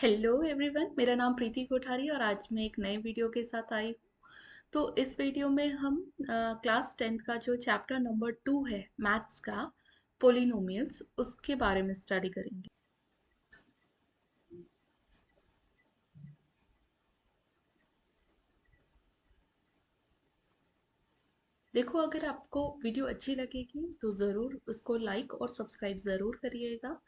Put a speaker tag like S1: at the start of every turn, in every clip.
S1: Hello everyone, मेरा नाम प्रीति कोठारी और आज मैं एक नए वीडियो के साथ आई हूँ। तो इस वीडियो में हम क्लास 10th का जो चैप्टर नंबर 2 है मैथ्स का पोलिनोमियल्स उसके बारे में स्टडी करेंगे। देखो, अगर आपको वीडियो अच्छी लगेगी तो ज़रूर उसको लाइक और सब्सक्राइब ज़रूर करिएगा।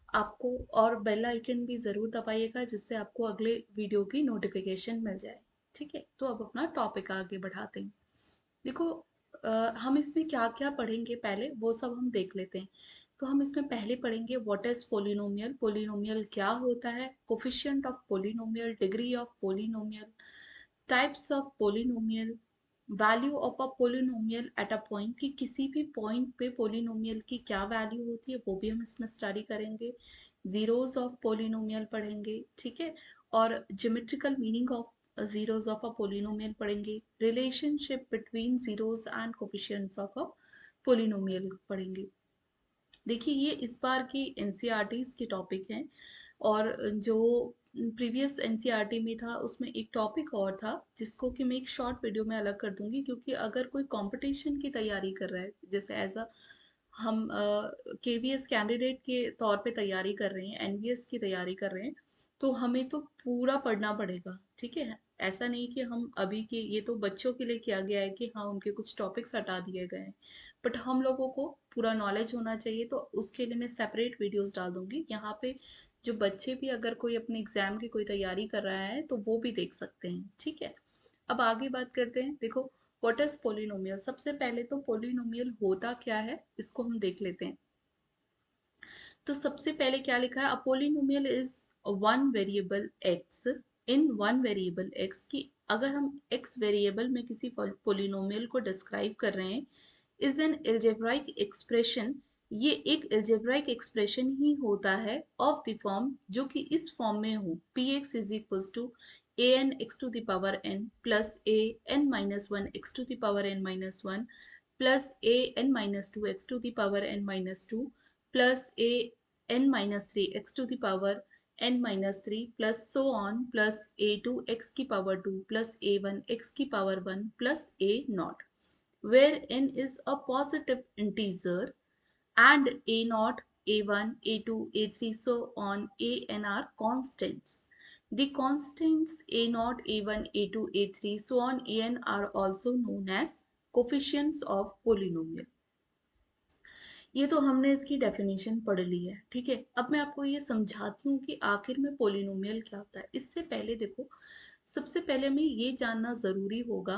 S1: आपको और बेल आइकन भी ज़रूर दबाइएगा जिससे आपको अगले वीडियो की नोटिफिकेशन मिल जाए। ठीक है, तो अब अपना टॉपिक आगे बढ़ाते हैं। देखो, हम इसमें क्या क्या पढ़ेंगे पहले वो सब हम देख लेते हैं। तो हम इसमें पहले पढ़ेंगे व्हाट इज पोलिनोमियल, पोलिनोमियल क्या होता है, coefficient of polynomial, degree of polynomial, types of polynomial, value of a polynomial at a point कि किसी भी पॉइंट पे पोलिनोमियल की क्या वैल्यू होती है वो भी हम इसमें स्टडी करेंगे। जीरोस ऑफ पोलिनोमियल पढ़ेंगे, ठीक है। और geometrical meaning of zeros of a polynomial पढ़ेंगे। Relationship between zeros and coefficients of a polynomial पढ़ेंगे। देखिए, ये इस बार की एनसीईआरटीज के टॉपिक हैं और जो प्रीवियस एनसीईआरटी में था उसमें एक टॉपिक और था जिसको कि मैं एक शॉर्ट वीडियो में अलग कर दूंगी, क्योंकि अगर कोई कंपटीशन की तैयारी कर रहा है, जैसे एज अ हम केवीएस कैंडिडेट के तौर पे तैयारी कर रहे हैं, एनवीएस की तैयारी कर रहे हैं, तो हमें तो पूरा पढ़ना पड़ेगा। ठीक है, ऐसा नहीं कि हम अभी के, ये तो बच्चों के लिए किया गया है कि हाँ उनके कुछ टॉपिक्स हटा दिए गए हैं, बट हम लोगों को पूरा नॉलेज होना चाहिए। तो उसके लिए मैं सेपरेट वीडियोस डाल दूंगी यहाँ पे। जो बच्चे भी अगर कोई अपने एग्जाम की कोई तैयारी कर रहा है तो वो भी देख सकते हैं। ठीक है, अब आगे बात करते हैं। देखो, व्हाट इज पोलिनोमियल। सबसे पहले तो पोलिनोमियल होता क्या है इसको हम देख लेते हैं। तो सबसे पहले क्या लिखा है, a polynomial is one variable X in one variable X, की अगर हम एक्स वेरिएबल में किसी पोलिनोमियल को डिस्क्राइब कर रहे हैं, इज एन एल्जेब्राइक एक्सप्रेशन। ये एक एल्जेब्राइक एक्सप्रेशन ही होता है ऑफ द फॉर्म, जो कि इस फॉर्म में हो, p x is equals to a n x to the power n plus a n minus one x to the power n minus one plus a n minus two x to the power n minus two plus a n minus 3 x to the power n minus 3 plus so on plus a2 x की power 2 plus a1 x की power 1 plus a naught, where n is a positive integer and a naught, a1, a2, a3 so on an are constants. The constants a naught, a1, a2, a3 so on an are also known as coefficients of polynomial। ये तो हमने इसकी definition पढ़ ली है। ठीक है, अब मैं आपको ये समझाती हूँ कि आखिर में पोलिनोमियल क्या होता है। इससे पहले देखो, सबसे पहले हमें ये जानना जरूरी होगा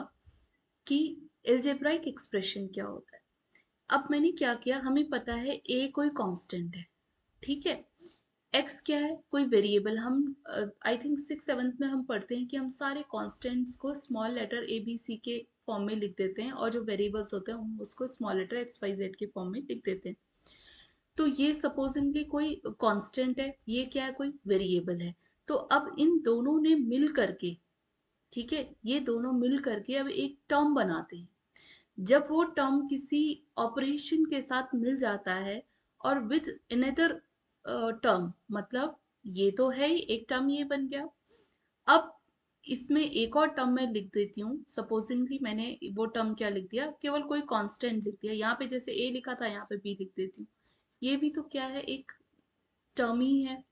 S1: कि एल्जेब्राइक एक्सप्रेशन क्या होता है। अब मैंने क्या किया, हमें पता है ए कोई कांस्टेंट है, ठीक है। एक्स क्या है, कोई वेरिएबल। हम आई थिंक 6th 7th में हम पढ़ते हैं कि हम सारे कांस्टेंट्स को small letter a b c के फॉर्म में लिख देते हैं और जो वेरिएबल्स होते हैं हम उसको small letter x y z के फॉर्म में लिख देते हैं। तो ये सपोजिंगली कोई कांस्टेंट है, ये क्या है, कोई वेरिएबल है। तो अब इन दोनों ने मिल करके, ठीक है, ये दोनों मिल करके अब एक टर्म बनाते हैं। जब वो टर्म किसी ऑपरेशन के साथ मिल जाता है और विद अनदर टर्म, मतलब ये तो है ही एक टर्म, ये बन गया। अब इसमें एक और टर्म मैं लिख देती हूँ। सपोजिंगली मैंने वो टर्म क्या लिख दिया, केवल कोई कांस्टेंट लिख दिया। यहाँ पे जैसे ए लिखा था यहाँ पे बी लिख देती हूँ। ये भी तो क्या है, एक टर्म ही है।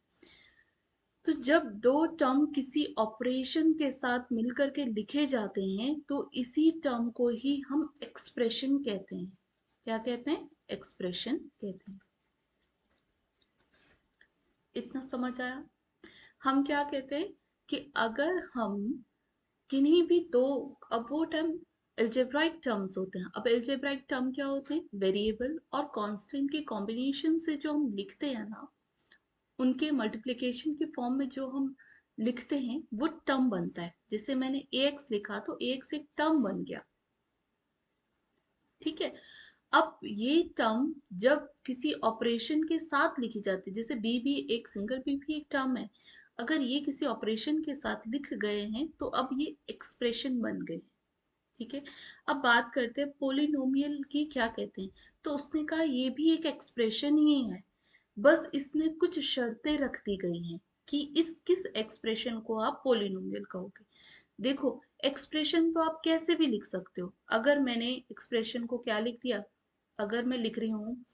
S1: तो जब दो टर्म किसी ऑपरेशन के साथ मिलकर के लिखे जाते हैं तो इसी टर्म को ही हम एक्सप्रेशन कहते हैं। क्या कहते हैं, एक्सप्रेशन कहते हैं। इतना समझ आया। हम क्या कहते हैं कि अगर हम किन्हीं भी दो, अब वो टर्म एल्जेब्राइक टर्म्स होते हैं। अब एल्जेब्राइक टर्म क्या होते हैं, वेरिएबल और कांस्टेंट के कॉम्बिनेशन से जो हम लिखते हैं ना, उनके मल्टीप्लिकेशन के फॉर्म में जो हम लिखते हैं वो टर्म बनता है। जैसे मैंने ax लिखा तो ax एक टर्म बन गया, ठीक है। अब ये टर्म जब किसी ऑपरेशन के साथ लिखी जाती है, जैसे बी भी एक सिंगल बी भी एक टर्म है, अगर ये किसी ऑपरेशन के साथ लिख गए हैं तो अब ये एक्सप्रेशन बन गए। ठीक है, अब बात करते हैं पोलिनोमियल की क्या कहते हैं। तो उसने कहा ये भी एक एक्सप्रेशन ही है, बस इसमें कुछ शर्तें रख दी गई हैं। कि इस किस एक्सप्रेशन को आप पोलिनोमियल कहोगे। देखो, एक्सप्रेशन तो आप कैसे भी लिख सकते हो। अगर मैंने एक्सप्रेशन को क्या लिख दिया, अगर मैं लिख रही हूँ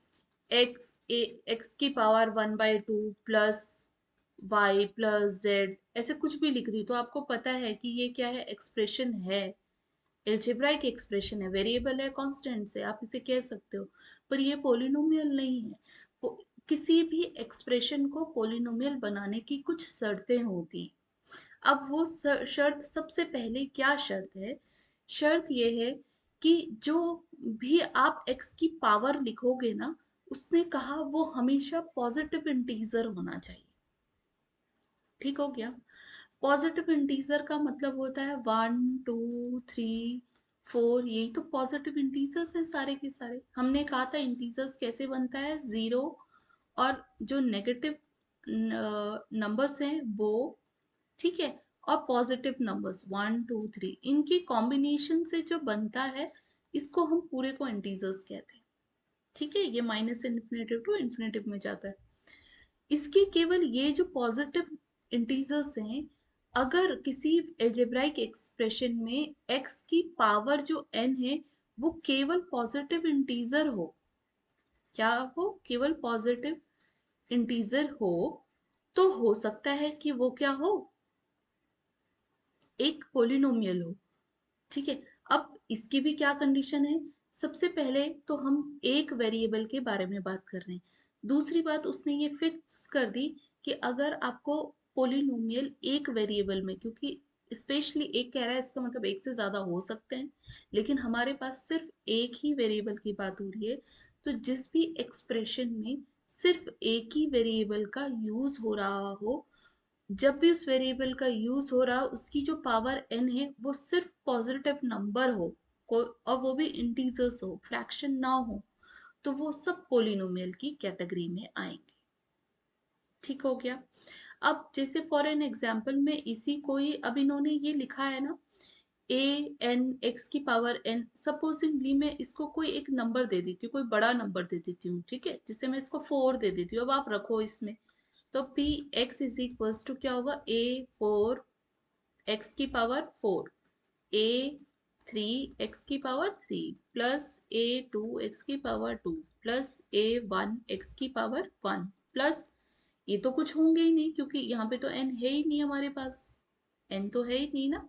S1: एक्स की power 1/2 plus y plus z, ऐसे कुछ भी लिख रही हूँ, तो आपको पता है कि ये क्या है, एक्सप्रेशन है, एल्जेब्राइक एक्सप्रेशन है, वेरिएबल है, कांस्टेंट से आप इसे कह सकते हो, पर ये पोलिनोमियल नहीं है। किसी भी एक्सप्रेशन को पोलिनोमियल बनाने की कुछ शर्तें होती। अब वो शर्त, सबसे पहले क्या शर्त है, शर्त ये है कि जो भी आप x की पावर लिखोगे ना, उसने कहा वो हमेशा पॉजिटिव इंटीजर होना चाहिए। ठीक हो गया। पॉजिटिव इंटीजर का मतलब होता है 1 2 3 4, यही तो पॉजिटिव इंटीजर्स हैं सारे के सारे। हमने कहा था इंटीजर्स कैसे बनता है, जीरो और जो नेगेटिव नंबर्स हैं वो, ठीक है, और पॉजिटिव नंबर्स 1 2 3, इनकी कॉम्बिनेशन से जो बनता है, इसको हम पूरे को इंटीजर्स कहते हैं। ठीक है, ये माइनस इन्फिनेटिव टू इन्फिनेटिव में जाता है। इसके केवल ये जो पॉजिटिव इंटीजर्स हैं, अगर किसी एल्जेब्राइक एक्सप्रेशन में x की पावर जो n है वो केवल पॉजिटिव इंटीजर हो, क्या हो, केवल पॉजिटिव इंटीजर हो, तो हो सकता है कि वो क्या हो, एक पोलिनोमियल हो। ठीक है। अब इसकी भी क्या कंडीशन है, सबसे पहले तो हम एक वेरिएबल के बारे में बात कर रहे हैं। दूसरी बात, उसने ये फिक्स कर दी कि अगर आपको पोलिनोमियल एक वेरिएबल में, क्योंकि स्पेशली एक कह रहा है, इसका मतलब एक से ज्यादा हो सकते हैं, लेकिन हमारे पास सिर्फ एक ही वेरिएबल की बात हो रही है, तो जिस भी एक्सप्रेशन में सिर्फ एक ही वेरिएबल का यूज हो रहा हो, जब भी उस वेरिएबल का यूज हो रहा, उसकी जो पावर n है वो सिर्फ पॉजिटिव नंबर हो, और वो भी इंटीजर्स हो, फ्रैक्शन ना हो, तो वो सब पोलिनोमियल की कैटेगरी में आएंगे। ठीक हो गया। अब जैसे फॉर एन एग्जाम्पल में इसी को ही, अब इन्होंने ये लिखा है ना, ए एन एक्स की पावर एन, सपोजिंगली मैं इसको कोई एक नंबर दे देती हूँ, कोई बड़ा नंबर दे देती हूँ, ठीक है, जिससे मैं इसको 4 दे देती हूँ, अब आप रखो इसमें। तो p x is equals to क्या होगा, A4 एक्स की पावर 4, A3 एक्स की पावर 3 प्लस A2 एक्स की पावर 2 प्लस A1 एक्स की पावर 1 प्लस, ये तो कुछ होंगे ही नहीं क्योंकि यहाँ पे तो n है ही नहीं हमारे पास, n तो है ही नहीं ना।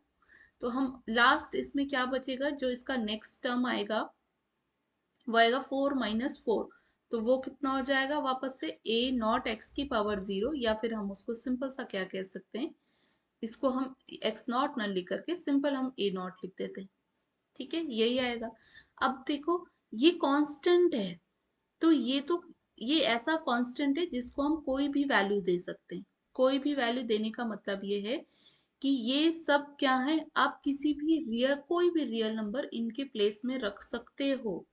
S1: तो हम लास्ट इसमें क्या बचेगा, जो इसका नेक्स्ट टर्म आएगा वो आएगा 4 - 4, तो वो कितना हो जाएगा वापस से, A0 x की पावर 0, या फिर हम उसको सिंपल सा क्या कह सकते हैं, इसको हम x0 न लिख करके सिंपल हम A0 लिख देते हैं। ठीक है, यही आएगा। अब देखो, ये कांस्टेंट है, तो ये ऐसा कांस्टेंट है जिसको हम कोई भी वैल्यू दे सकते हैं। कोई भी वैल्यू देने का मतलब ये है कि ये सब क्या है, आप किसी भी रियल, कोई भी रियल नंबर इनके प्लेस में रख सकते हो।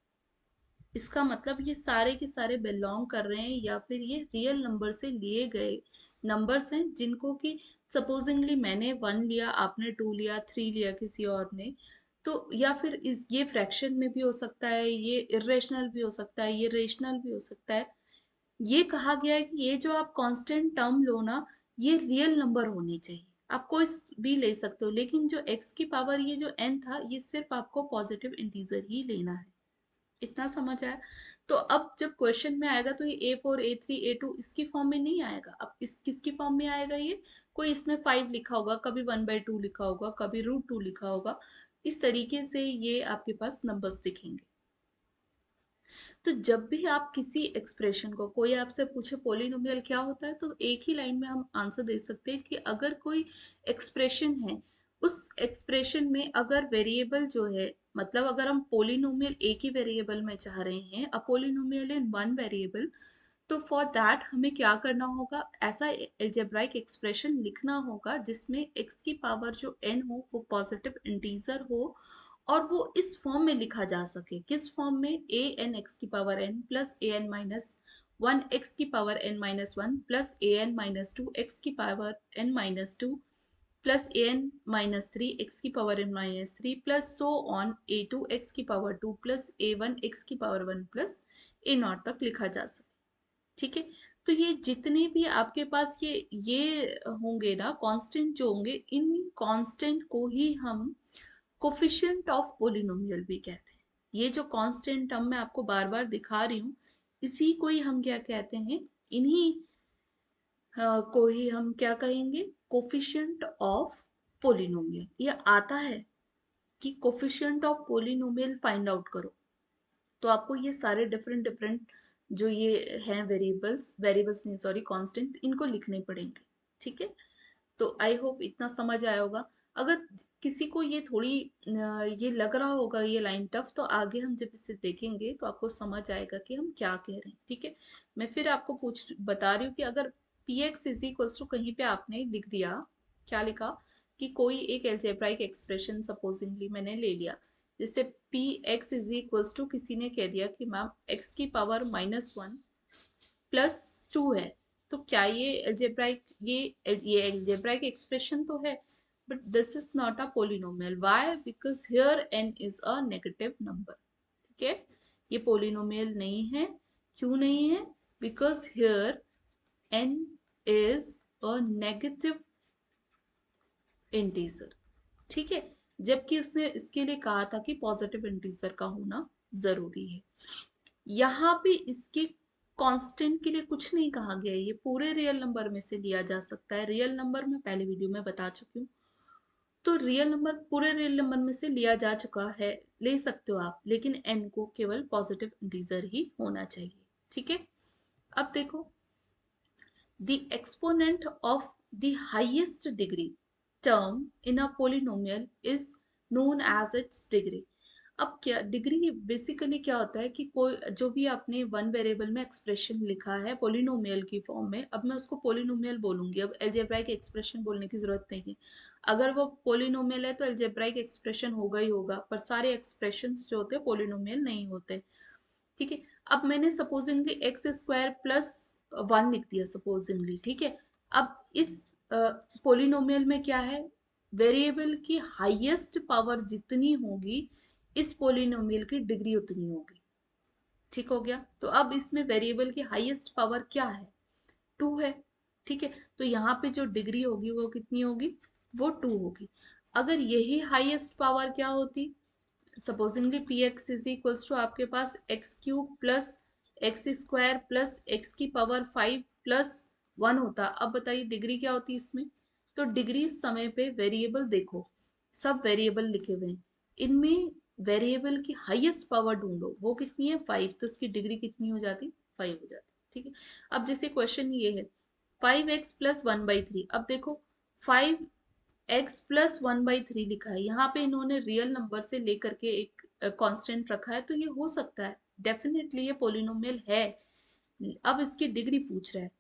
S1: इसका मतलब ये सारे के सारे बिलोंग कर रहे हैं, या फिर ये रियल नंबर से लिए गए नंबर्स हैं, जिनको कि सपोजिंगली मैंने 1 लिया, आपने 2 लिया, 3 लिया किसी और ने, तो या फिर इस ये फ्रैक्शन में भी हो सकता है, ये इरेशनल भी हो सकता है, ये रेशनल भी हो सकता है। ये कहा गया है कि ये जो आप कांस्टेंट टर्म लो ना, ये रियल नंबर होनी चाहिए। आप कोई भी ले सकते हो, लेकिन जो x की पावर ये जो n था, ये सिर्फ आपको पॉजिटिव इंटीजर ही लेना है। इतना समझ आया। तो अब जब क्वेश्चन में आएगा तो ये A4 A3 A2 इसकी फॉर्म में नहीं आएगा, अब इस किसकी फॉर्म में आएगा, ये कोई इसमें 5 लिखा होगा, कभी 1/2 लिखा होगा, कभी √2 लिखा होगा, इस तरीके से ये आपके पास नंबर्स दिखेंगे। तो जब भी आप किसी एक्सप्रेशन को, कोई आपसे पूछे पोलिनोमियल क्या होता है, तो एक ही लाइन में हम आंसर दे सकते हैं कि अगर कोई एक्सप्रेशन है, उस एक्सप्रेशन में अगर वेरिएबल जो है, मतलब अगर हम पोलिनोमियल एक ही वेरिएबल में चाह रहे हैं, अ पोलिनोमियल इन वन वेरिएबल, तो फॉर दैट हमें क्या करना होगा, ऐसा एल्जेब्राइक एक्सप्रेशन लिखना होगा जिसमें x की पावर जो n हो वो पॉजिटिव इंटीजर हो, और वो इस फॉर्म में लिखा जा सके, किस फॉर्म में, a n x की power n plus a n minus 1 x की power n minus 1 plus a n minus 2 x की power n minus 2 plus a n minus 3 x की power n minus 3 plus so on a2 x की power 2 plus a1 x की power 1 plus a0 तक लिखा जा सके। ठीक है, तो ये जितने भी आपके पास ये होंगे ना कांस्टेंट जो होंगे, इन कांस्टेंट को ही हम कोफिशिएंट ऑफ पोलिनोमियल भी कहते हैं। ये जो कांस्टेंट टर्म मैं आपको बार बार दिखा रही हूँ, इसी को ही हम क्या कहते हैं, इन्हीं को ही हम क्या कहेंगे, कोफिशिएंट ऑफ पोलिनोमियल। ये आता है कि coefficient of polynomial find out करो, तो आपको ये सारे डिफरेंट डिफरेंट जो ये हैं वेरिएबल्स, वेरिएबल्स नहीं सॉरी कांस्टेंट, इनको लिखने पड़ेंगे। ठीक है, तो आई होप इतना समझ आया होगा। अगर किसी को ये थोड़ी ये लग रहा होगा ये लाइन टफ, तो आगे हम जब इसे देखेंगे तो आपको समझ आएगा कि हम क्या कह रहे हैं। ठीक है, मैं फिर आपको बता रही हूँ कि अगर p x is equals to, कहीं पे आपने लिख दिया, क्या लिखा, कि कोई एक एल्जेब्राइक एक्सप्रेशन सपोजिंगली मैंने ले लिया, जैसे p x is equals to, किसी ने कह दिया कि मैम एक्स की पावर -1 +2 है, तो क्या ये एल्जेब्राइक, ये एल्जेब्राइक एक्सप्रेशन तो है, but this is not a polynomial. Why? Because here n is a negative number. ठीक है, ये पोलिनोमियल नहीं है। क्यों नहीं है? Because here n is a negative integer. ठीक है, जबकि उसने इसके लिए कहा था कि पॉजिटिव इंटीजर का होना जरूरी है। यहाँ पे इसके कांस्टेंट के लिए कुछ नहीं कहा गया है, ये पूरे रियल नंबर में से लिया जा सकता है। रियल नंबर में पहले वीडियो में बता चुकी हूँ, तो रियल नंबर पूरे रियल नंबर में से लिया जा चुका है, ले सकते हो आप, लेकिन n को केवल पॉजिटिव इंटीजर ही होना चाहिए। ठीक है, अब देखो, the exponent of the highest degree term in a polynomial is known as its degree। अब क्या डिग्री बेसिकली क्या होता है कि कोई जो भी आपने वन वेरिएबल में एक्सप्रेशन लिखा है पोलिनोमियल की फॉर्म में, अब मैं उसको पोलिनोमियल बोलूंगी, अब एल्जेब्राइक एक्सप्रेशन बोलने की जरूरत नहीं है। अगर वो पोलिनोमियल है तो एल्जेब्राइक एक्सप्रेशन होगा ही होगा, पर सारे एक्सप्रेशंस जो होते हैं पोलिनोमियल नहीं होते। ठीक है, अब मैंने सपोजिंगली x² + 1 लिख दिया सपोजिंगली। ठीक है, अब इस पोलिनोमियल में क्या है, वेरिएबल की हाईएस्ट पावर जितनी होगी, इस पोलिनोमियल की डिग्री उतनी होगी। ठीक हो गया, तो अब इसमें वेरिएबल की हाईएस्ट पावर क्या है, 2 है। ठीक है, तो यहाँ पे जो डिग्री होगी वो कितनी होगी, वो 2 होगी। अगर यही हाईएस्ट पावर क्या होती, supposingly p x is equals to आपके पास x³ + x² + x की पावर 5 + 1 होता। अब बताइए डिग्री क्या होती इसमें, तो डिग्री इस समय पे वेरिएबल देखो, सब वेरिएबल लिखे हुए हैं, इनमें वेरिएबल की हाईएस्ट पावर ढूंढो, वो कितनी है 5, तो इसकी डिग्री कितनी हो जाती, 5 हो जाती। ठीक है, अब जैसे क्वेश्चन ये है 5x + 1/3, अब देखो 5x + 1/3 लिखा है, यहाँ पे इन्होंने रियल नंबर से लेकर के एक कांस्टेंट रखा है, तो ये हो सकता है, डेफिनेटली ये पोलिनोमियल है। अब इसकी डिग्री पूछ रहा है,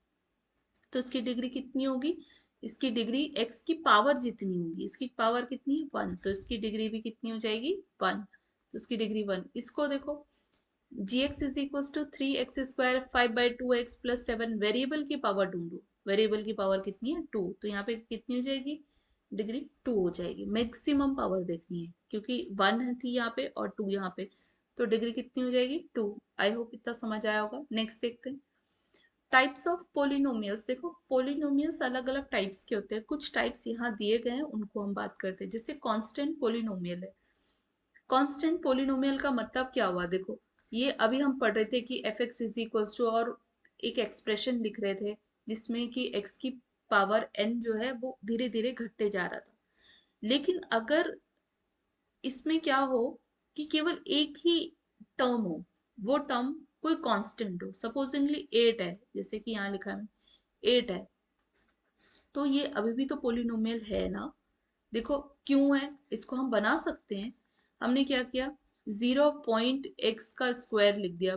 S1: तो इसकी डिग्री कितनी होगी, इसकी डिग्री x की पावर जितनी होगी, इसकी पावर कितनी है 1, तो इसकी डिग्री भी कितनी हो जाएगी 1, तो इसकी डिग्री 1। इसको देखो gx इज इक्वल टू 3x² 5/2x + 7, वेरिएबल की पावर ढूंढो, वेरिएबल की पावर कितनी है 2, तो यहाँ पे कितनी हो जाएगी, डिग्री 2 हो जाएगी। मैक्सिमम पावर देखनी है क्योंकि 1 थी यहाँ पे और 2 यहाँ पे, तो डिग्री कितनी हो जाएगी 2। आई होप इतना समझ आया होगा। नेक्स्ट देखते हैं टाइप्स ऑफ पोलिनोमियल्स। देखो पोलिनोमियल्स अलग अलग टाइप्स के होते हैं, कुछ टाइप्स यहाँ दिए गए हैं, उनको हम बात करते हैं। जैसे कांस्टेंट पोलिनोमियल है, कांस्टेंट पोलिनोमियल का मतलब क्या हुआ, देखो ये अभी हम पढ़ रहे थे कि f x is equals to, और एक एक्सप्रेशन लिख रहे थे जिसमें कि एक्स की पावर n जो है वो धीरे धीरे घटते जा रहा था। लेकिन अगर इसमें क्या हो कि केवल एक ही टर्म हो, वो टर्म कोई कांस्टेंट हो, सपोजिंगली 8 है, जैसे कि यहाँ लिखा है 8 है, तो ये अभी भी तो पोलिनोमियल है ना। देखो क्यों है, इसको हम बना सकते हैं। हमने क्या किया, 0.x का स्क्वायर लिख दिया,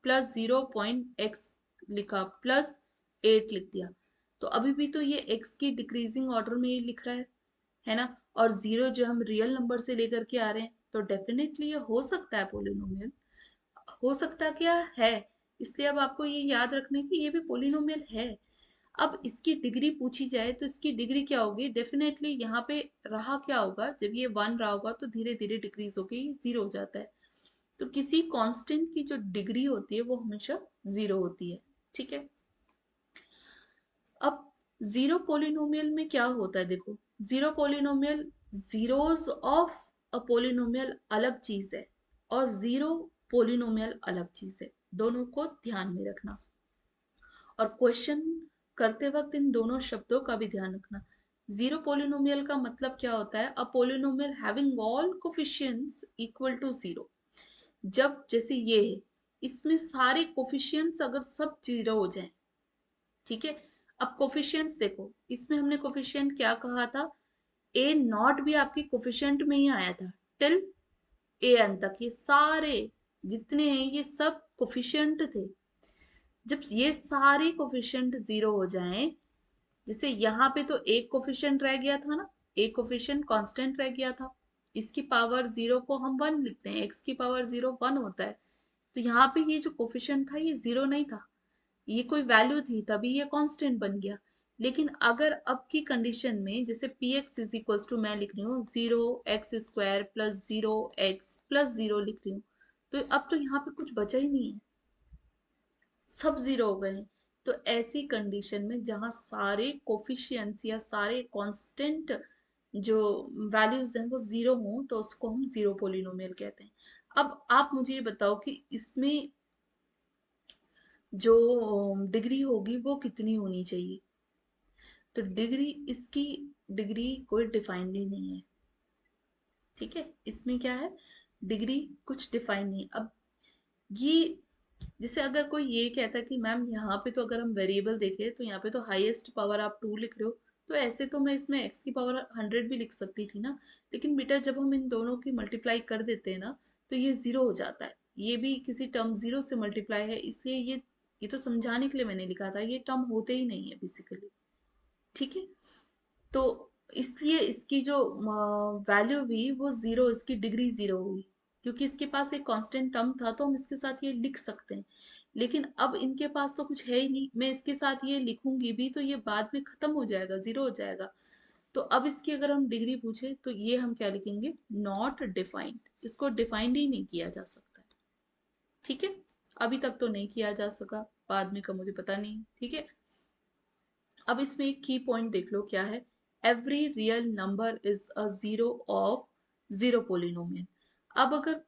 S1: प्लस 0.x लिखा, +8 लिख दिया, तो अभी भी तो ये x की डिक्रीजिंग ऑर्डर में ये लिख रहा है ना। और 0 जो हम रियल नंबर से लेकर के आ रहे हैं, तो डेफिनेटली ये हो सकता है पोलिनोमियल, हो सकता क्या है। इसलिए अब आपको ये याद रखना है कि ये भी पोलिनोमियल है। अब इसकी डिग्री पूछी जाए तो इसकी डिग्री क्या होगी, डेफिनेटली यहाँ पे रहा क्या होगा, जब ये 1 रहा होगा तो धीरे धीरे डिक्रीज होके 0 हो जाता है। तो किसी कांस्टेंट की जो डिग्री होती है वो हमेशा 0 होती है। ठीक है, अब जीरो पोलिनोमियल में क्या होता है, देखो zero polynomial, zeros of a polynomial अलग चीज है और जीरो पोलिनोमियल अलग चीज है, दोनों को ध्यान में रखना। और क्वेश्चन करते वक्त इन दोनों शब्दों का भी ध्यान रखना। जीरो पोलिनोमियल का मतलब क्या होता है, a polynomial having all coefficients equal to zero. जब जैसे ये है, इसमें सारे कोफिशिएंट्स अगर सब जीरो हो जाएं, ठीक है। अब कोफिशिएंट्स देखो, इसमें हमने कोफिशिएंट क्या कहा था, ए नॉट भी आपकी कोफिशिएंट में ही आया था, टिल ए एन तक ये सारे जितने हैं ये सब कोफिशिएंट थे। जब ये सारे कोफिशिएंट जीरो हो जाएं, जैसे यहाँ पे तो एक कोफिशिएंट रह गया था ना, एक कोफिशिएंट कांस्टेंट रह गया था, इसकी पावर जीरो को हम वन लिखते हैं, एक्स की पावर जीरो वन होता है। तो यहाँ पे ये जो कोफिशिएंट था ये जीरो नहीं था, ये कोई वैल्यू थी तभी ये कांस्टेंट बन गया। लेकिन अगर अब की कंडीशन में जैसे p x is equals to, मैं लिख रही हूँ zero x square plus zero x plus zero लिख रही हूँ, तो अब तो यहाँ पे कुछ बचा ही नहीं है, सब जीरो हो गए हैं। तो ऐसी कंडीशन में जहां सारे कोफिशिएंट्स या सारे कांस्टेंट जो वैल्यूज हैं वो जीरो हों, तो उसको हम जीरो पोलिनोमियल कहते हैं। अब आप मुझे ये बताओ कि इसमें जो डिग्री होगी वो कितनी होनी चाहिए। तो डिग्री, इसकी डिग्री कोई डिफाइंड ही नहीं है, ठीक है। इसमें क्या है, डिग्री कुछ डिफाइन नहीं। अब ये जैसे अगर कोई ये कहता है कि मैम यहाँ पे तो अगर हम वेरिएबल देखें तो यहाँ पे तो हाईएस्ट पावर आप टू लिख रहे हो, तो ऐसे तो मैं इसमें एक्स की पावर हंड्रेड भी लिख सकती थी ना। लेकिन बेटा जब हम इन दोनों की मल्टीप्लाई कर देते हैं ना, तो ये जीरो हो जाता है, ये भी किसी टर्म जीरो से मल्टीप्लाई है, इसलिए ये तो समझाने के लिए मैंने लिखा था, ये टर्म होते ही नहीं है बेसिकली, ठीक है। तो इसलिए इसकी जो वैल्यू हुई वो जीरो, इसकी डिग्री जीरो हुई, क्योंकि इसके पास एक कांस्टेंट टर्म था तो हम इसके साथ ये लिख सकते हैं। लेकिन अब इनके पास तो कुछ है ही नहीं, मैं इसके साथ ये लिखूंगी भी तो ये बाद में खत्म हो जाएगा, जीरो हो जाएगा। तो अब इसकी अगर हम डिग्री पूछे तो ये हम क्या लिखेंगे, नॉट डिफाइंड, इसको डिफाइंड ही नहीं किया जा सकता, ठीक है। अभी तक तो नहीं किया जा सका, बाद में का मुझे पता नहीं, ठीक है। अब इसमें एक की पॉइंट देख लो क्या है, every real number is a zero of zero polynomial. अब अगर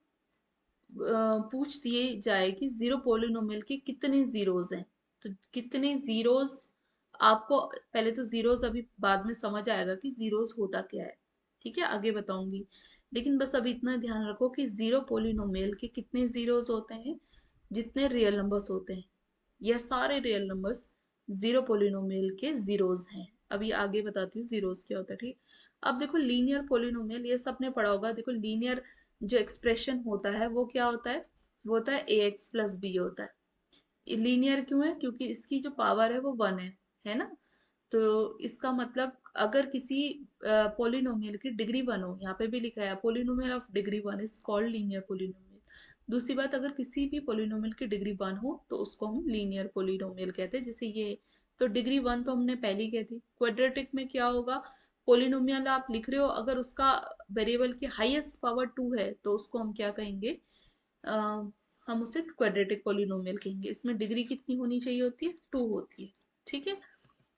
S1: पूछ दिए जाए कि जीरो पोलिनोमियल के कितने जीरोस हैं, तो कितने जीरोस, आपको पहले तो जीरोस अभी बाद में समझ आएगा कि जीरोस होता क्या है, ठीक है, आगे बताऊंगी। लेकिन बस अभी इतना ध्यान रखो कि जीरो पोलिनोमियल के कितने जीरोस होते हैं, जितने रियल नंबर्स होते हैं, यह सारे रियल नंबर्स जीरो पोलिनोमियल के जीरोस हैं। अभी आगे बताती हूँ जीरोस क्या होता है, ठीक। अब देखो लीनियर पोलिनोमियल, ये सबने पढ़ा होगा। देखो लीनियर जो एक्सप्रेशन होता है वो क्या होता है, वो होता है ए एक्स प्लस बी होता है। लीनियर क्यों है, क्योंकि इसकी जो पावर है वो वन है ना। तो इसका मतलब अगर किसी पोलिनोमियल की डिग्री वन हो, यहाँ पे भी लिखा है polynomial of degree one is called linear polynomial. दूसरी बात, अगर किसी भी पोलिनोमियल की डिग्री वन हो तो उसको हम लीनियर पोलिनोमियल कहते हैं, जैसे ये। तो डिग्री वन तो हमने पहले ही कही थी। क्वाड्रेटिक में क्या होगा, पोलिनोमियल आप लिख रहे हो, अगर उसका वेरिएबल की हाईएस्ट पावर टू है तो उसको हम क्या कहेंगे, अ, हम उसे क्वाड्रेटिक पोलिनोमियल कहेंगे। इसमें डिग्री कितनी होनी चाहिए होती है, टू होती है, ठीक है।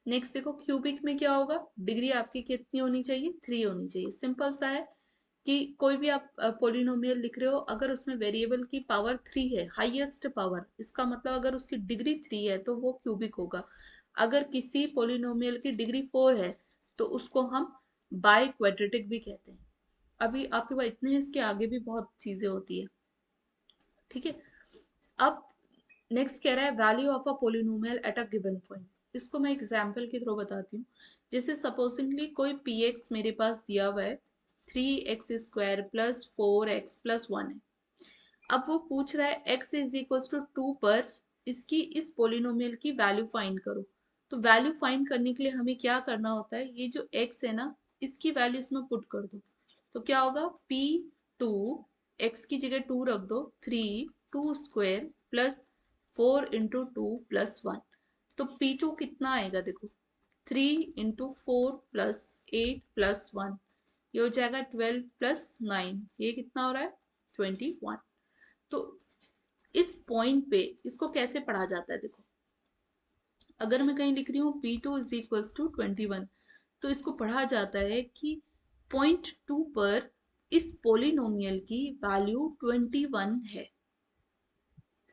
S1: नेक्स्ट देखो क्यूबिक में क्या होगा, डिग्री आपकी कितनी होनी चाहिए, थ्री होनी चाहिए। सिंपल सा है कि कोई भी आप पोलिनोमियल लिख रहे हो, अगर उसमें वेरिएबल की पावर थ्री है, हाईएस्ट पावर, इसका मतलब अगर उसकी डिग्री थ्री है तो वो क्यूबिक होगा। अगर किसी पोलिनोमियल की डिग्री फोर है तो उसको हम बाय क्वाड्रेटिक भी कहते हैं। अभी आपके पास इतने हैं, इसके आगे भी बहुत चीजें होती है, ठीक है। अब नेक्स्ट कह रहा है value of a polynomial at a given point. इसको मैं एग्जांपल के थ्रू बताती हूँ। जैसे सपोजिंगली कोई पी एक्स मेरे पास दिया हुआ है, three x square plus four x plus one है। अब वो पूछ रहा है x is equal to two पर इसकी इस पोलिनोमियल की वैल्यू फाइंड करो। तो वैल्यू फाइंड करने के लिए हमें क्या करना होता है, ये जो x है ना, इसकी वैल्यू इसमें पुट कर दो। तो क्या होगा, p टू, एक्स की जगह टू रख दो, three two square plus four into two plus one. तो पी टू कितना आएगा, देखो three into four plus eight plus one, ये हो जाएगा ट्वेल्व प्लस नाइन, ये कितना हो रहा है, 21। तो इस पॉइंट पे इसको कैसे पढ़ा जाता है, देखो अगर मैं कहीं लिख रही हूँ P2 इज इक्वल्स टू 21, तो इसको पढ़ा जाता है कि .2 पर इस पोलिनोमियल की वैल्यू 21 है।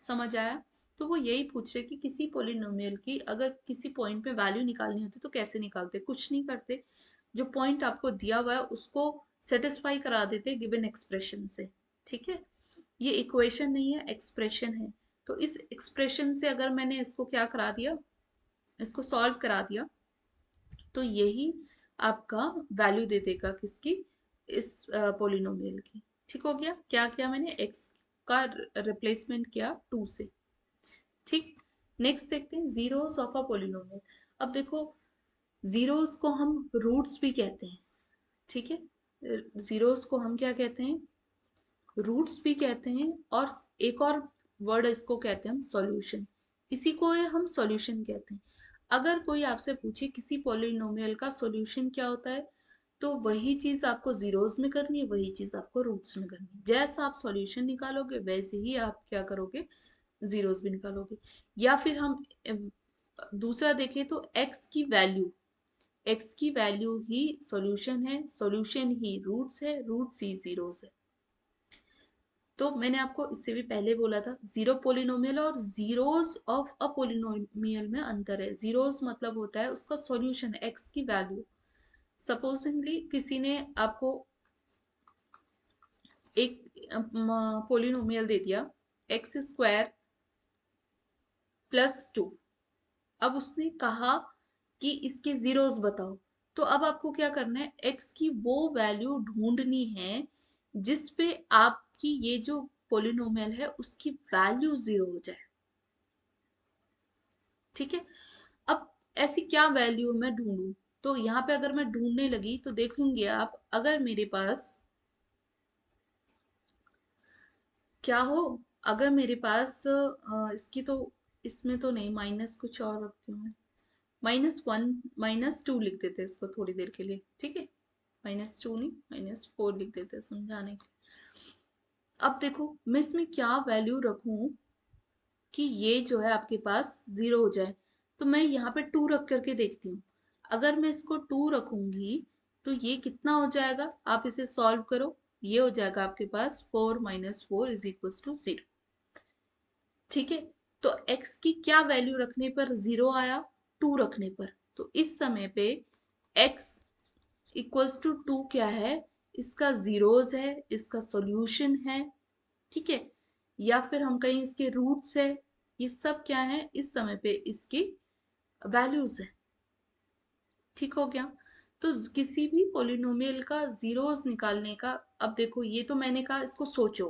S1: समझ आया? तो वो यही पूछ रहे कि किसी पोलिनोमियल की अगर किसी पॉइंट पे वैल्यू निकालनी होती तो कैसे निकालते? कुछ नहीं करते, जो पॉइंट आपको दिया हुआ है उसको सेटिस्फाई करा देते गिवन एक्सप्रेशन से। ठीक है, ये इक्वेशन नहीं है, एक्सप्रेशन है। तो इस एक्सप्रेशन से अगर मैंने इसको क्या करा दिया, इसको सॉल्व करा दिया, तो यही आपका वैल्यू दे देगा किसकी, इस पोलिनोमियल की। ठीक हो गया? क्या किया मैंने, एक्स का रिप्लेसमेंट किया 2 से। ठीक, नेक्स्ट देखते हैं जीरोस ऑफ अ पोलिनोमियल। अब देखो, जीरोस को हम रूट्स भी कहते हैं। ठीक है, जीरोस को हम क्या कहते हैं, रूट्स भी कहते हैं, और एक और वर्ड इसको कहते हैं हम सॉल्यूशन। इसी को हम सॉल्यूशन कहते हैं। अगर कोई आपसे पूछे किसी पॉलिनोमियल का सॉल्यूशन क्या होता है, तो वही चीज आपको जीरोस में करनी है, वही चीज आपको रूट्स में करनी है। जैसा आप सॉल्यूशन निकालोगे वैसे ही आप क्या करोगे, जीरोस भी निकालोगे। या फिर हम दूसरा देखें तो एक्स की वैल्यू ही सॉल्यूशन है, सॉल्यूशन ही रूट्स है, रूट्स ही जीरोस है। तो मैंने आपको इससे भी पहले बोला था, जीरो पोलिनोमियल और जीरोस ऑफ अ पोलिनोमियल में अंतर है। जीरोस मतलब होता है उसका सॉल्यूशन, एक्स की वैल्यू। सपोजिंगली किसी ने आपको एक पोलिनोमियल दे दिया x² +2। अब उसने कहा कि इसके जीरोस बताओ, तो अब आपको क्या करना है, x की वो वैल्यू ढूंढनी है जिस पे आपकी ये जो पोलिनोमियल है उसकी वैल्यू जीरो हो जाए। ठीक है, अब ऐसी क्या वैल्यू मैं ढूंढूं? तो यहाँ पे अगर मैं ढूंढने लगी तो देखेंगे आप, अगर मेरे पास क्या हो, अगर मेरे पास इसकी तो, इसमें तो नहीं, माइनस कुछ और रखती हूँ मैं, -1 -2 लिख देते हैं इसको थोड़ी देर के लिए। ठीक है, -2 नहीं, -4 लिख देते हैं समझाने के लिए। अब देखो मैं इसमें क्या वैल्यू रखूं कि ये जो है आपके पास जीरो हो जाए। तो मैं यहाँ पे 2 रख करके देखती हूँ। अगर मैं इसको 2 रखूंगी तो ये कितना हो जाएगा, आप इसे सॉल्व करो। ये हो जाएगा आपके पास 4 - 4 इज इक्वल टू 0। ठीक है, तो x की क्या वैल्यू रखने पर जीरो आया, 2 रखने पर। तो इस समय पे x इक्वल्स टू 2 क्या है, इसका जीरोस है, इसका सॉल्यूशन है। ठीक है, या फिर हम कहीं इसके रूट्स है, ये सब क्या है इस समय पे इसकी वैल्यूज है। ठीक हो गया? तो किसी भी पोलिनोमियल का जीरोस निकालने का, अब देखो ये तो मैंने कहा इसको सोचो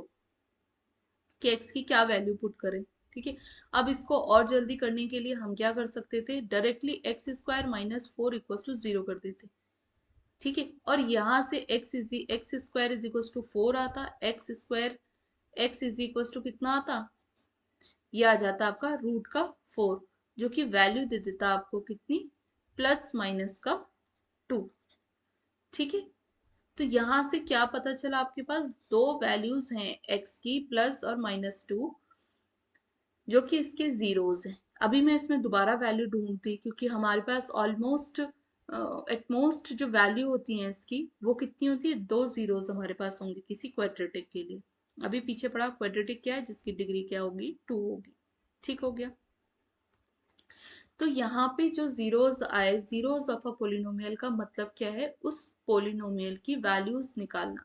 S1: कि x की क्या वैल्यू पुट करें। ठीक है, अब इसको और जल्दी करने के लिए हम क्या कर सकते थे, डायरेक्टली x² - 4 इक्वल टू 0 कर देते। ठीक है, और यहाँ से x² इज इक्वल टू 4 आता, x इज इक्वल टू कितना आता, ये आ जाता आपका रूट का 4, जो कि वैल्यू दे देता आपको कितनी, +- 2। ठीक है, तो यहां से क्या पता चला, आपके पास दो वैल्यूज हैं x की, प्लस और -2, जो कि इसके जीरोस हैं। अभी मैं इसमें दोबारा वैल्यू ढूंढती, क्योंकि हमारे पास ऑलमोस्ट एटमोस्ट जो वैल्यू होती है इसकी, वो कितनी होती है, 2 जीरोस हमारे पास होंगे किसी क्वाड्रेटिक के लिए। अभी पीछे पड़ा क्वाड्रेटिक क्या है, जिसकी डिग्री क्या होगी, 2 होगी। ठीक हो गया? तो यहाँ पे जो जीरोस आए, जीरोस ऑफ अ पोलिनोमियल का मतलब क्या है, उस पोलिनोमियल की वैल्यूज निकालना।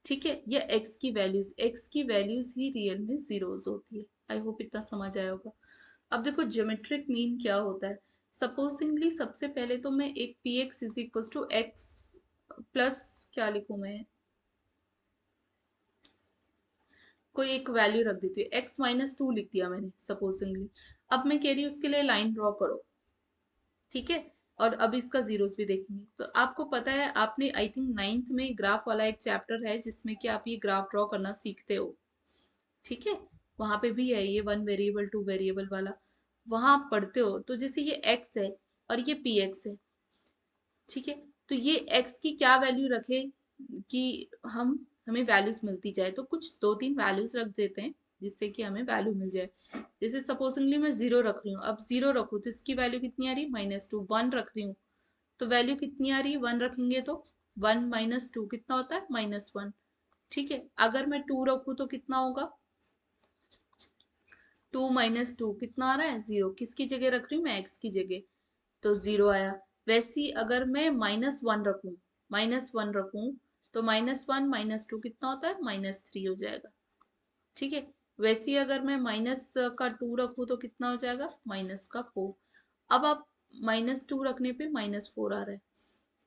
S1: ठीक है, या एक्स की वैल्यूज ही रियल में जीरोस होती है। आई होप इतना समझ आया होगा। अब देखो ज्योमेट्रिक मीन क्या होता है। सपोजिंगली सबसे पहले तो मैं एक p x is equal to x plus, क्या लिखूं मैं, कोई एक वैल्यू रख देती हूँ, x - 2 लिख दिया मैंने सपोजिंगली। अब मैं कह रही हूँ उसके लिए लाइन ड्रॉ करो। ठीक है, और अब इसका जीरोस भी देखेंगे। तो आपको पता है, आपने आई थिंक 9th में ग्राफ वाला एक चैप्टर है जिसमें कि आप ये ग्राफ ड्रॉ करना सीखते हो। ठीक है, वहां पे भी है ये 1 वेरिएबल 2 वेरिएबल वाला, वहां आप पढ़ते हो। तो जैसे ये x है और ये पी एक्स है। ठीक है, तो ये x की क्या वैल्यू रखे कि हमें वैल्यूज मिलती जाए, तो कुछ 2-3 वैल्यूज रख देते हैं। जिससे कि हमें वैल्यू मिल जाए। जैसे सपोजिंगली मैं 0 रख रही हूँ, अब 0 रखूँ तो इसकी वैल्यू कितनी आ रही है, -2। 1 रख रही हूँ तो वैल्यू कितनी आ रही है, 1 रखेंगे तो 1 - 2 कितना होता है, -1। ठीक है, अगर मैं 2 रखूँ तो कितना होगा, 2 - 2 कितना आ रहा है, 0। किसकी जगह रख रही हूँ मैं, x की जगह, तो 0 आया। वैसे ही अगर मैं -1 रखूं, तो -1 - 2 कितना होता है, -3 हो जाएगा। ठीक है, वैसे ही अगर मैं माइनस का 2 रखूं तो कितना हो जाएगा, -4। अब आप -2 रखने पे -4 आ रहा है।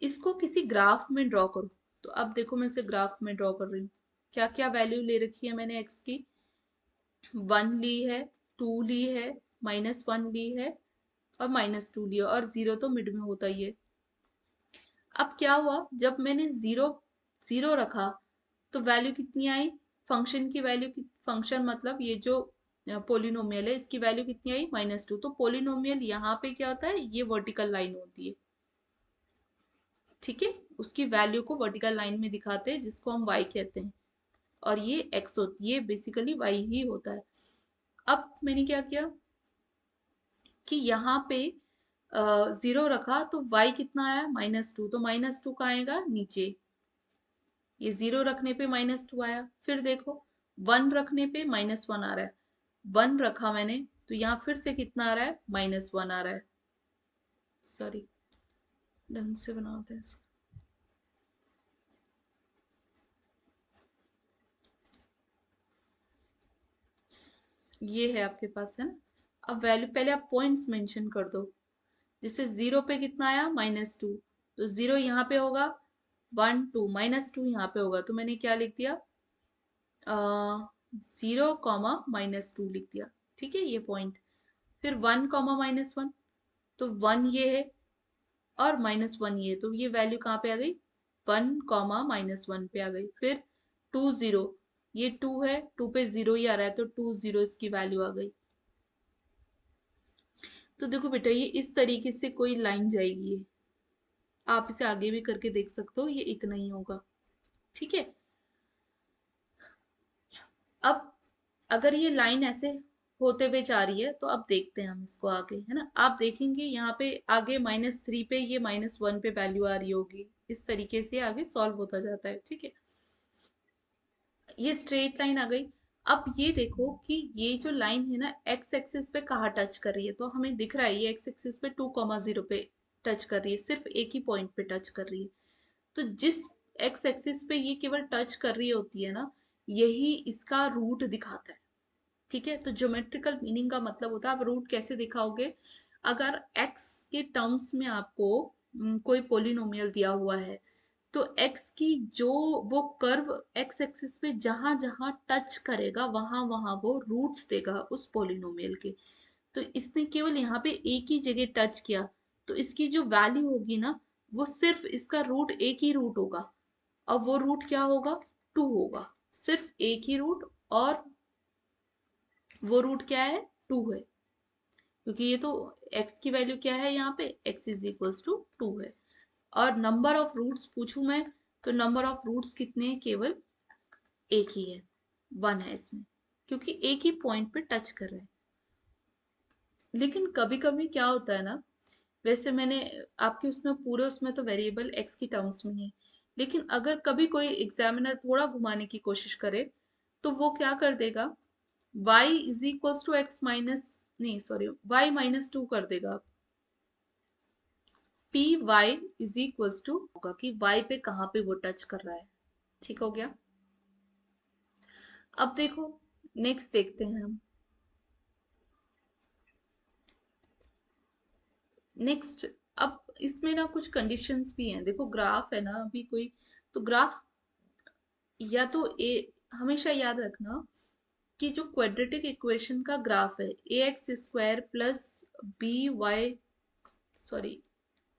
S1: इसको किसी ग्राफ में ड्रॉ करो, तो अब देखो मैं इसे ग्राफ में ड्रॉ कर रही हूँ। क्या क्या वैल्यू ले रखी है मैंने x की, 1 ली है, 2 ली है, -1 ली है और -2 लिया, और 0 तो मिड में होता ही है। अब क्या हुआ, जब मैंने 0 0 रखा तो वैल्यू कितनी आई, फंक्शन की वैल्यू, फंक्शन मतलब ये जो पोलिनोमियल है इसकी वैल्यू कितनी आई, -2। तो पोलिनोमियल यहाँ पे क्या होता है, ये वर्टिकल लाइन होती है। ठीक है, उसकी वैल्यू को वर्टिकल लाइन में दिखाते हैं जिसको हम y कहते हैं, और ये x होती है, ये बेसिकली y ही होता है। अब मैंने क्या किया कि यहाँ पे 0 रखा तो y कितना आया, -2। तो -2 कहाँ आएगा, नीचे। ये 0 रखने पे -2 आया। फिर देखो 1 रखने पे -1 आ रहा है, 1 रखा मैंने तो यहाँ फिर से कितना आ रहा है, -1 आ रहा है। सॉरी, ढंग से बनाते हैं इसको। ये है आपके पास, है ना। अब वैल्यू पहले आप पॉइंट्स मेंशन कर दो। जैसे 0 पे कितना आया, -2, तो 0 यहाँ पे होगा, 1 2, -2 यहाँ पे होगा, तो मैंने क्या लिख दिया, 0, -2 लिख दिया। ठीक है, ये पॉइंट। फिर 1, -1, तो 1 ये है और -1 ये, तो ये वैल्यू कहाँ पे आ गई, 1, -1 पे आ गई। फिर 2 0, ये 2 है, 2 पे 0 ही आ रहा है तो 2 0 इसकी वैल्यू आ गई। तो देखो बेटा, ये इस तरीके से कोई लाइन जाएगी, ये आप इसे आगे भी करके देख सकते हो, ये इतना ही होगा। ठीक है, अब अगर ये लाइन ऐसे होते हुए जा रही है तो अब देखते हैं हम इसको आगे, है ना। आप देखेंगे यहाँ पे आगे -3 पे ये -1 पे वैल्यू आ रही होगी, इस तरीके से आगे सॉल्व होता जाता है। ठीक है, ये स्ट्रेट लाइन आ गई। अब ये देखो कि ये जो लाइन है ना, एक्स एक्सिस पे कहाँ टच कर रही है, तो हमें दिख रहा है ये एक्स एक्सिस पे 2, 0 पे टच कर रही है, सिर्फ एक ही पॉइंट पे टच कर रही है। तो जिस एक्स एक्सिस पे ये केवल टच कर रही होती है ना, यही इसका रूट दिखाता है। ठीक है, तो ज्योमेट्रिकल मीनिंग का मतलब होता है, आप रूट कैसे दिखाओगे, अगर x के टर्म्स में आपको कोई पोलिनोमियल दिया हुआ है तो x की जो वो कर्व x एक्सिस पे जहां जहां टच करेगा वहां वहां वो रूट्स देगा उस पोलिनोमियल के। तो इसने केवल यहाँ पे एक ही जगह टच किया, तो इसकी जो वैल्यू होगी ना, वो सिर्फ इसका रूट, एक ही रूट होगा। अब वो रूट क्या होगा, 2 होगा, सिर्फ एक ही रूट, और वो रूट क्या है, 2 है, क्योंकि ये तो x की वैल्यू क्या है, यहाँ पे x = 2 है। और नंबर ऑफ रूट्स पूछूं मैं, तो नंबर ऑफ रूट्स कितने हैं, केवल एक ही है, 1 है इसमें, क्योंकि एक ही पॉइंट पे टच कर रहे हैं। लेकिन कभी कभी क्या होता है ना, वैसे मैंने आपके उसमें पूरे उसमें तो वेरिएबल x की टर्म्स में ही, लेकिन अगर कभी कोई एग्जामिनर थोड़ा घुमाने की कोशिश करे तो वो क्या कर देगा, y x माइनस, नहीं सॉरी, y -2 कर देगा। पी वाई होगा कि y पे कहाँ पे वो टच कर रहा है। ठीक हो गया। अब देखो, नेक्स्ट देखते हैं हम। नेक्स्ट, अब इसमें ना कुछ कंडीशंस भी हैं। देखो ग्राफ है ना अभी कोई, तो ग्राफ या तो हमेशा याद रखना कि जो क्वाड्रेटिक इक्वेशन का ग्राफ है, ax² plus B Y, sorry,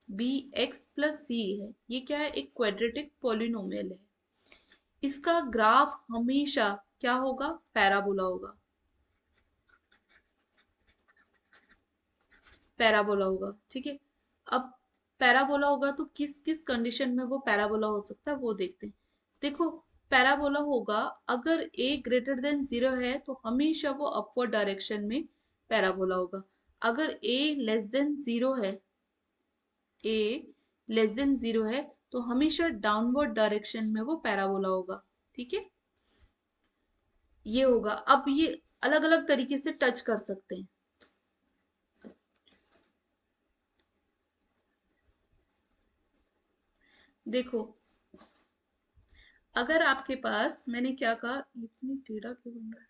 S1: bx+c है, ये क्या है, एक क्वाड्रेटिक पॉलिनोमियल है। इसका ग्राफ हमेशा क्या होगा, पैराबोला होगा, पैराबोला होगा। ठीक है, अब पैराबोला होगा तो किस किस कंडीशन में वो पैराबोला हो सकता है वो देखते हैं। देखो पैराबोला होगा, अगर a ग्रेटर देन 0 है तो हमेशा वो अपवर्ड डायरेक्शन में पैराबोला होगा। अगर a लेस देन 0 है, a लेस देन 0 है तो हमेशा डाउनवर्ड डायरेक्शन में वो पैराबोला होगा। ठीक है, ये होगा। अब ये अलग अलग तरीके से टच कर सकते हैं। देखो, अगर आपके पास, मैंने क्या कहा, इतनी टेढ़ा क्यों बन रहा है,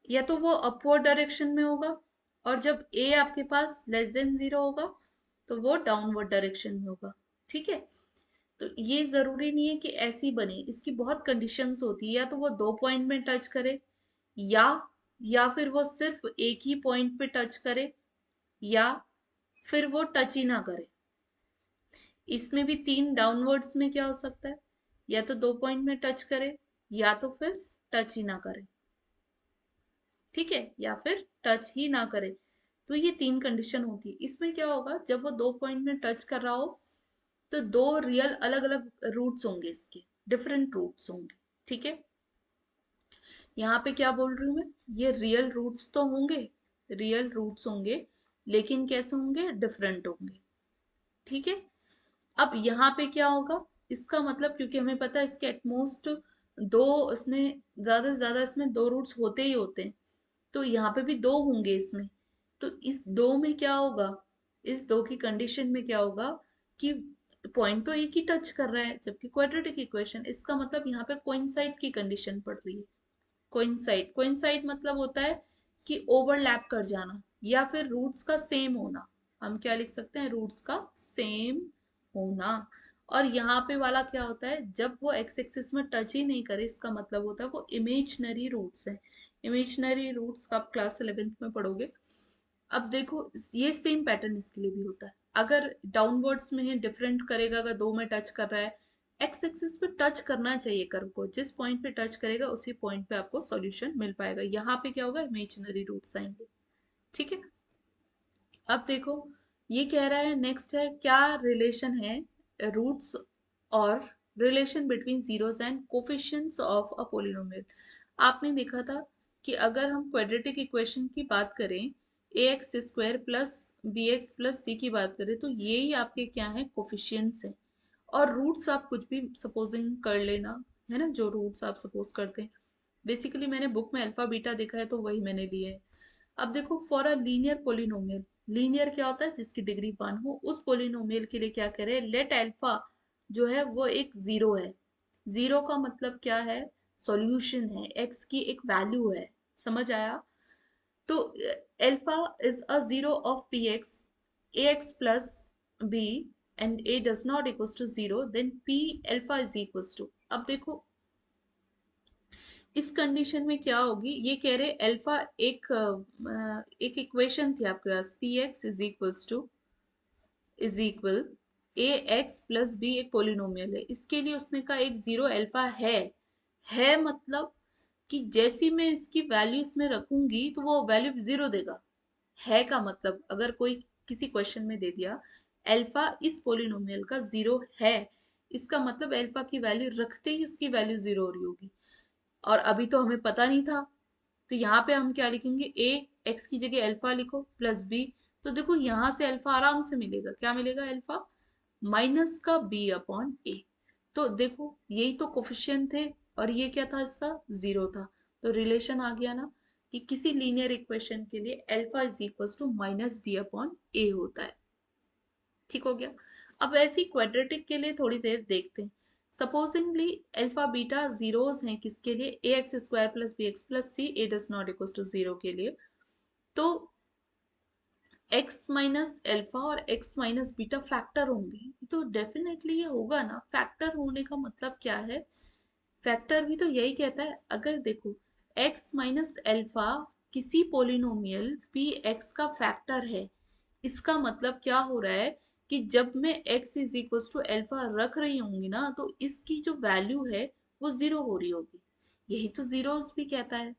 S1: या तो वो अपवर्ड डायरेक्शन में होगा, और जब ए आपके पास लेस देन 0 होगा तो वो डाउनवर्ड डायरेक्शन में होगा। ठीक है, तो ये जरूरी नहीं है कि ऐसी बने, इसकी बहुत कंडीशंस होती है। या तो वो दो पॉइंट में टच करे, या या फिर वो सिर्फ एक ही पॉइंट पे टच करे, या फिर वो टच ही ना करे। इसमें भी तीन डाउनवर्ड्स में क्या हो सकता है, या तो दो पॉइंट में टच करे, या तो फिर टच ही ना करे। ठीक है, या फिर टच ही ना करे। तो ये तीन कंडीशन होती है। इसमें क्या होगा, जब वो दो पॉइंट में टच कर रहा हो तो दो रियल अलग अलग रूट्स होंगे, इसके डिफरेंट रूट्स होंगे। ठीक है, यहाँ पे क्या बोल रही हूँ मैं, ये रियल रूट्स तो होंगे, रियल रूट्स होंगे, लेकिन कैसे होंगे, डिफरेंट होंगे। ठीक है, अब यहाँ पे क्या होगा, इसका मतलब, क्योंकि हमें पता है इसके एटमोस्ट दो, इसमें ज्यादा से ज्यादा इसमें दो रूट्स होते ही होते हैं, तो यहाँ पे भी दो होंगे इसमें। तो इस दो में क्या होगा, इस दो की कंडीशन में क्या होगा कि पॉइंट तो एक ही टच कर रहा है, जबकि क्वाड्रेटिक इक्वेशन, इसका मतलब यहाँ पे कोइंसाइड की कंडीशन पड़ रही है। कोइंसाइड, कोइंसाइड मतलब होता है कि ओवरलैप कर जाना, या फिर रूट्स का सेम होना। हम क्या लिख सकते हैं, रूट्स का सेम होना। और यहाँ पे वाला क्या होता है, जब वो एक्स एक्सिस में टच ही नहीं करे, इसका मतलब होता है वो इमेजिनरी रूट्स है। इमेजिनरी रूट्स का आप क्लास 11th में पढ़ोगे। अब देखो, ये सेम पैटर्न इसके लिए भी होता है। अगर डाउनवर्ड्स में है, डिफरेंट करेगा, अगर दो में टच कर रहा है, एक्स एक्सिस पे टच करना चाहिए कर्व को, जिस पॉइंट पे टच करेगा उसी पॉइंट पे आपको सॉल्यूशन मिल पाएगा। यहाँ पे क्या होगा, इमेजिनरी रूट्स आएंगे। ठीक है, अब देखो, ये कह रहा है, नेक्स्ट है, क्या रिलेशन है रूट्स और relation between zeros and coefficients of a polynomial. आपने देखा था कि अगर हम क्वाड्रेटिक इक्वेशन की बात करें, A X square plus B X plus C की बात करें, तो ये ही आपके क्या है, कोफिशिएंट्स हैं। और रूट्स आप कुछ भी सपोजिंग कर लेना, है ना, जो रूट्स आप सपोज करते हैं। बेसिकली मैंने बुक में अल्फा बीटा देखा है तो वही मैंने लिए है। अब देखो, for a linear polynomial, linear क्या होता है, जिसकी डिग्री 1 हो, उस पोलिनोमियल के लिए क्या कह रहे हैं, लेट अल्फा जो है वो एक जीरो है। जीरो का मतलब क्या है, सॉल्यूशन है, एक्स की एक वैल्यू है। समझ आया? तो alpha is a zero of p x, a x plus b and a does not equals to zero, then p alpha is equals to. अब देखो, इस कंडीशन में क्या होगी, ये कह रहे अल्फा एक इक्वेशन थी आपके पास, P x is equal A x plus B, एक पोलिनोमियल है, इसके लिए उसने कहा एक जीरो अल्फा है मतलब कि जैसी मैं इसकी वैल्यू इसमें रखूंगी तो वो वैल्यू जीरो देगा। है का मतलब, अगर कोई किसी क्वेश्चन में दे दिया अल्फा इस पोलिनोमियल का जीरो है, इसका मतलब अल्फा की वैल्यू रखते ही उसकी वैल्यू जीरो हो रही होगी। और अभी तो हमें पता नहीं था, तो यहाँ पे हम क्या लिखेंगे, ए एक्स की जगह अल्फा लिखो प्लस बी। तो देखो यहाँ से अल्फा आराम से मिलेगा, क्या मिलेगा, अल्फा माइनस का बी अपॉन ए। तो देखो, यही तो कोफिशिएंट थे, और ये क्या था, इसका जीरो था। तो रिलेशन आ गया ना, कि किसी लीनियर इक्वेशन के लिए alpha is equal to minus B upon A होता है। ठीक हो गया। अब ऐसी क्वाड्रेटिक के लिए थोड़ी देर देखते हैं। सपोजिंगली अल्फा बीटा जीरोस हैं, किसके लिए, A X square plus B X plus C, A does not equal to zero के लिए। तो एक्स माइनस अल्फा और एक्स माइनस बीटा फैक्टर होंगे, तो डेफिनेटली ये होगा ना। फैक्टर होने का मतलब क्या है, फैक्टर भी तो यही कहता है, अगर देखो एक्स माइनस अल्फा किसी पोलिनोमियल पी एक्स का फैक्टर है, इसका मतलब क्या हो रहा है कि जब मैं x is equal to alpha रख रही होंगी ना, तो इसकी जो वैल्यू है वो जीरो हो रही होगी। यही तो जीरोस भी कहता है।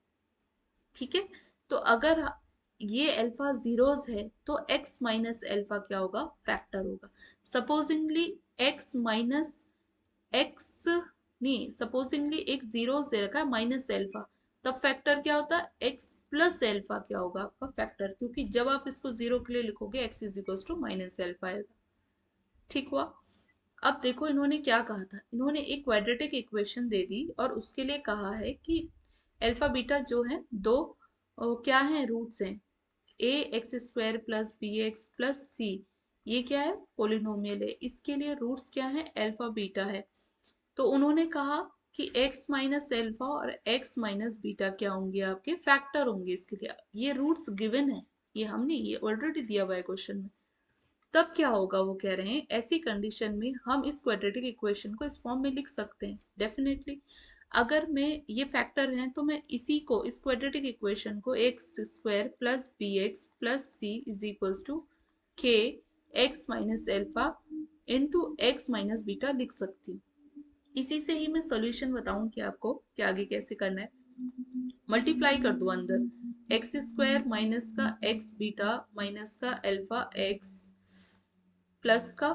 S1: ठीक है, तो अगर ये अल्फा जीरोज है तो x माइनस अल्फा क्या होगा, फैक्टर होगा। सपोजिंगली x माइनस एक्स, नहीं सपोजिंगली एक जीरोस दे रखा है माइनस अल्फा, तब फैक्टर क्या होता है, x प्लस अल्फा क्या होगा आपका फैक्टर, क्योंकि जब आप इसको जीरो के लिए लिखोगे x is equal to minus alpha आएगा। ठीक हुआ। अब देखो इन्होंने क्या कहा था, इन्होंने एक क्वाड्रेटिक इक्वेशन दे दी और उसके लिए कहा है कि अल्फा बीटा जो है दो क्या है, रूट्स हैं, A X square plus B X plus C, ये क्या है, पोलिनोमियल है, इसके लिए रूट्स क्या है, अल्फा बीटा है। तो उन्होंने कहा कि x माइनस एल्फा और x माइनस बीटा क्या होंगे, आपके फैक्टर होंगे इसके लिए। ये रूट्स गिवन है, ये हमने ये ऑलरेडी दिया हुआ है क्वेश्चन में। तब क्या होगा, वो कह रहे हैं ऐसी कंडीशन में हम इस क्वाड्रेटिक इक्वेशन को इस फॉर्म में लिख सकते हैं डेफिनेटली। अगर मैं ये फैक्टर हैं तो मैं इसी को, इस क्वाड्रेटिक इक्वेशन को X square plus B X plus C is equals to K X minus alpha into X minus beta लिख सकती हूँ। इसी से ही मैं सॉल्यूशन बताऊंगी आपको कि आगे कैसे करना है। मल्टीप्लाई कर दो अंदर, एक्स स्क्वायर माइनस का एक्स बीटा माइनस का अल्फा एक्स प्लस का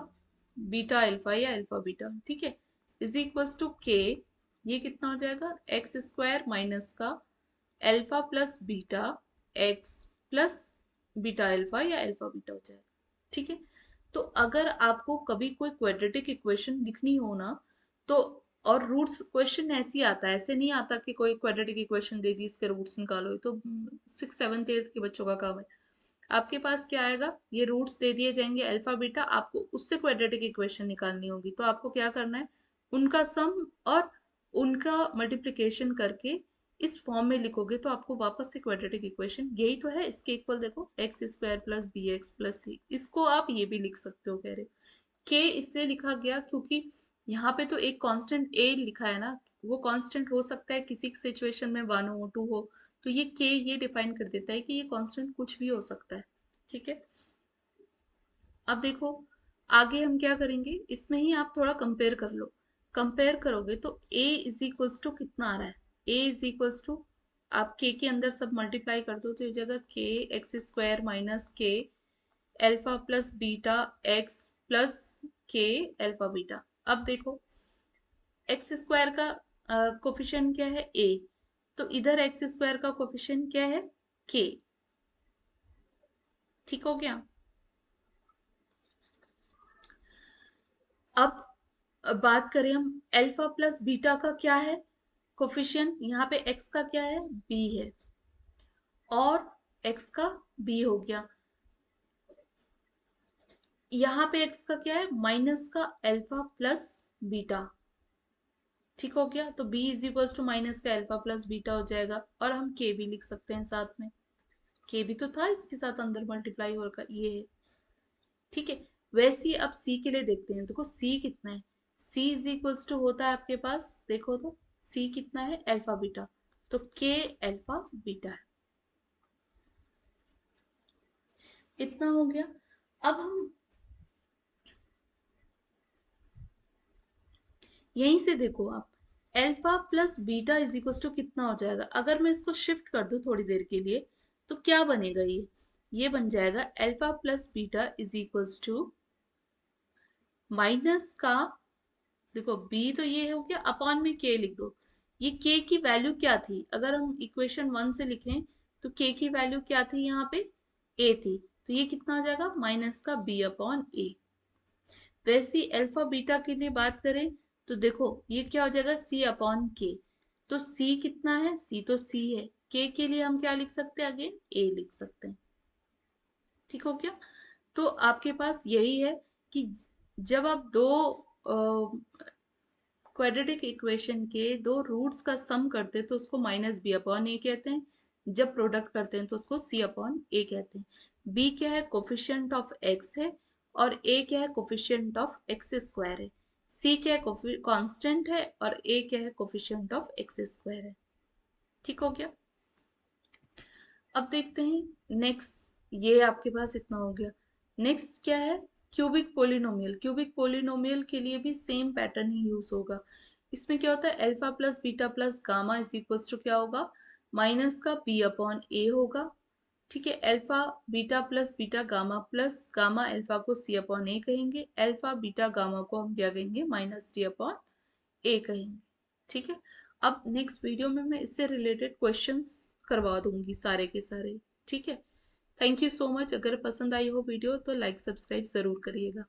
S1: बीटा अल्फा या अल्फा बीटा, ठीक है, इज इक्वल्स टू के, ये कितना हो जाएगा, एक्स स्क्वायर माइनस का alpha plus beta x plus beta alpha या अल्फा बीटा हो जाएगा। ठीक है। तो अगर आपको कभी कोई क्वाड्रेटिक इक्वेशन लिखनी हो ना, तो और रूट्स क्वेश्चन ऐसे ही आता है, ऐसे नहीं आता कि कोई क्वाड्रेटिक इक्वेशन दे दी इसके रूट्स निकालो, ये तो 6th 7th 8th के बच्चों का काम है। आपके पास क्या आएगा, ये रूट्स दे दिए जाएंगे अल्फा बीटा, आपको उससे क्वाड्रेटिक इक्वेशन निकालनी होगी, तो आपको क्या करना है, उनका सम और उनका मल्टीप्लिकेशन करके इस फॉर्म में लिखोगे तो आपको वापस से क्वाड्रेटिक इक्वेशन, यही तो है इसके इक्वल, देखो X square plus B X plus C, इसको आप ये भी लिख सकते हो, कह रहे के इसलिए लिखा गया क्योंकि यहाँ पे तो एक कांस्टेंट ए लिखा है ना, वो कांस्टेंट हो सकता है किसी सिचुएशन में 1 हो 2 हो, तो ये के ये डिफाइन कर देता है कि ये कांस्टेंट कुछ भी हो सकता है। ठीक है। अब देखो आगे हम क्या करेंगे, इसमें ही आप थोड़ा कंपेयर कर लो, कंपेयर करोगे तो a इज इक्वल्स टू कितना आ रहा है, a इज इक्वल्स टू, आप के अंदर सब मल्टीप्लाई कर दो तो ये जगह के एक्स स्क्वायर माइनस के alpha plus beta x plus के अल्फा बीटा। अब देखो एक्स स्क्वायर का कोफिशिएंट क्या है, a, तो इधर एक्स स्क्वायर का कोफिशिएंट क्या है, k। ठीक हो गया। अब बात करें हम अल्फा प्लस बीटा का क्या है कोफिशिएंट, यहाँ पे x का क्या है, b है, और x का b हो गया, यहाँ पे x का क्या है, माइनस का अल्फा प्लस बीटा। ठीक हो गया, तो b is equals to minus का अल्फा प्लस बीटा हो जाएगा, और हम k भी लिख सकते हैं साथ में, k भी तो था इसके साथ अंदर मल्टीप्लाई होकर, ये है। ठीक है। वैसे ही अब c के लिए देखते हैं, देखो c कितना है, c इज इक्वल्स टू होता है आपके पास, देखो तो c कितना है, अल्फा बीटा, तो k अल्फा बीटा है, इतना हो गया। अब हम यहीं से देखो आप, alpha plus beta is equal to कितना हो जाएगा, अगर मैं इसको शिफ्ट कर दूं थोड़ी देर के लिए तो क्या बनेगा, ये बन जाएगा alpha plus beta is equals to minus का, देखो b तो ये हो गया, अपॉन में k लिख दो, ये k की वैल्यू क्या थी, अगर हम इक्वेशन 1 से लिखें तो k की वैल्यू क्या थी, यहाँ पे a थी, तो ये कितना हो जाएगा, माइनस का b अपॉन a। वैसे ही अल्फा बीटा के लिए बात करें तो देखो ये क्या हो जाएगा, c अपॉन k, तो c कितना है, c तो c है, k के लिए हम क्या लिख सकते हैं, अगेन a लिख सकते हैं। ठीक हो गया। तो आपके पास यही है कि जब आप दो क्वाड्रेटिक इक्वेशन के दो रूट्स का सम करते हैं तो उसको माइनस बी अपॉन ए कहते हैं, जब प्रोडक्ट करते हैं तो उसको सी अपॉन ए कहते हैं। बी क्या है, कोफिशिएंट ऑफ एक्स है, और ए क्या है, कोफिशिएंट ऑफ एक्स स्क्वायर है। सी क्या है, कांस्टेंट है, और ए क्या है, कोफिशिएंट ऑफ एक्स स्क्वायर है। ठीक हो गया। अब देखते हैं नेक्स्ट, ये आपके पास इतना हो गया। नेक्स्ट क्या है, क्यूबिक पोलिनोमियल। क्यूबिक पोलिनोमियल के लिए भी सेम पैटर्न ही यूज होगा। इसमें क्या होता है, alpha plus beta plus gamma is equals to क्या होगा, माइनस का बी अपॉन ए होगा। ठीक है। Alpha beta plus beta gamma plus gamma alpha को सी अपॉन ए कहेंगे, अल्फा बीटा गामा को हम क्या कहेंगे, माइनस डी अपॉन ए कहेंगे। ठीक है। अब नेक्स्ट वीडियो में मैं इससे रिलेटेड क्वेश्चंस करवा दूंगी सारे के सारे। ठीक है। Thank you so much. अगर पसंद आई हो वीडियो तो लाइक सब्सक्राइब जरूर करिएगा।